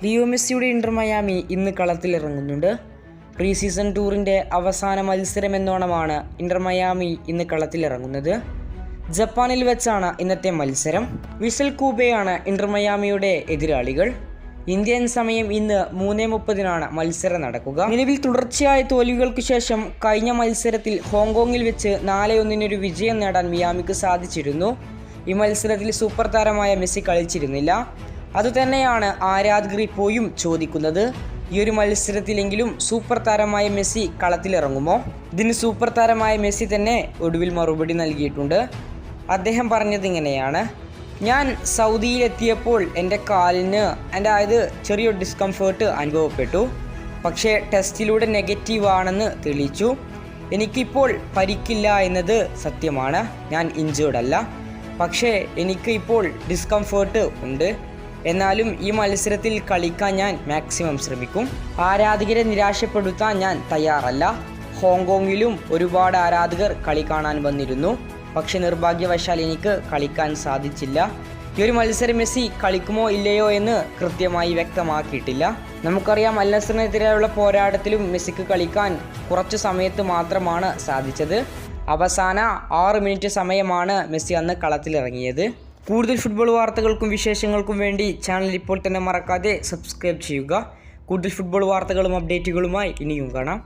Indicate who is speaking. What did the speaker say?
Speaker 1: Leo മെസ്സിയുടെ Inter Miami ഇന്ന് കളത്തിലിറങ്ങുന്നുണ്ട്. Pre season ടൂറിൻ്റെ അവസാന മത്സരമെന്നോണമാണ് ഇന്റർ മയാമി ഇന്ന് കളത്തിലിറങ്ങുന്നത്. ജപ്പാനിൽ വെച്ചാണ് ഇന്നത്തെ മത്സരം. വിസൽ കൂബയാണ് ഇന്റർ മയാമിയുടെ എതിരാളികൾ. ഇന്ത്യൻ സമയം ഇന്ന് 3:30 മത്സരം നടക്കുക. നിലവിൽ തുടർച്ചയായ തോൽവികൾക്ക് ശേഷം കഴിഞ്ഞ മത്സരത്തിൽ ഹോങ്കോങ്ങിൽ വെച്ച് 4-1 വിജയം നേടാൻ മിയാമിക്ക് സാധിച്ചിരുന്നു. ഈ മത്സരത്തിൽ സൂപ്പർ താരമായ മെസ്സി കളിച്ചിരുന്നില്ല. അതുതന്നെയാണ് ആരാധകർ ഇപ്പോഴും ചോദിക്കുന്നത്. ഈ ഒരു മത്സരത്തിലെങ്കിലും സൂപ്പർ താരമായ മെസ്സി കളത്തിലിറങ്ങുമോ? ഇതിന് സൂപ്പർ താരമായ മെസ്സി തന്നെ ഒടുവിൽ മറുപടി നൽകിയിട്ടുണ്ട്. അദ്ദേഹം പറഞ്ഞത് ഇങ്ങനെയാണ്: ഞാൻ സൗദിയിലെത്തിയപ്പോൾ എൻ്റെ കാലിന് ചെറിയൊരു ഡിസ്കംഫേർട്ട് അനുഭവപ്പെട്ടു. പക്ഷേ ടെസ്റ്റിലൂടെ നെഗറ്റീവ് ആണെന്ന് തെളിയിച്ചു. എനിക്കിപ്പോൾ പരിക്കില്ല എന്നത് സത്യമാണ്. ഞാൻ ഇഞ്ചേർഡ് അല്ല. പക്ഷേ എനിക്ക് ഇപ്പോൾ ഡിസ്കംഫേർട്ട് ഉണ്ട്. എന്നാലും ഈ മത്സരത്തിൽ കളിക്കാൻ ഞാൻ മാക്സിമം ശ്രമിക്കും. ആരാധകരെ നിരാശപ്പെടുത്താൻ ഞാൻ തയ്യാറല്ല. ഹോങ്കോങ്ങിലും ഒരുപാട് ആരാധകർ കളി കാണാൻ വന്നിരുന്നു. പക്ഷെ നിർഭാഗ്യവശാൽ എനിക്ക് കളിക്കാൻ സാധിച്ചില്ല. ഈ ഒരു മത്സരം മെസ്സി കളിക്കുമോ ഇല്ലയോ എന്ന് കൃത്യമായി വ്യക്തമാക്കിയിട്ടില്ല. നമുക്കറിയാം, അൽ നസറിനെതിരെയുള്ള പോരാട്ടത്തിലും മെസ്സിക്ക് കളിക്കാൻ കുറച്ചു സമയത്ത് മാത്രമാണ് സാധിച്ചത്. അവസാന 6 മിനിറ്റ് സമയമാണ് മെസ്സി അന്ന് കളത്തിലിറങ്ങിയത്. കൂടുതൽ ഫുട്ബോൾ വാർത്തകൾക്കും വിശേഷങ്ങൾക്കും വേണ്ടി ചാനൽ ഇപ്പോൾ തന്നെ മറക്കാതെ സബ്സ്ക്രൈബ് ചെയ്യുക. കൂടുതൽ ഫുട്ബോൾ വാർത്തകളും അപ്ഡേറ്റുകളുമായി ഇനിയും കാണാം.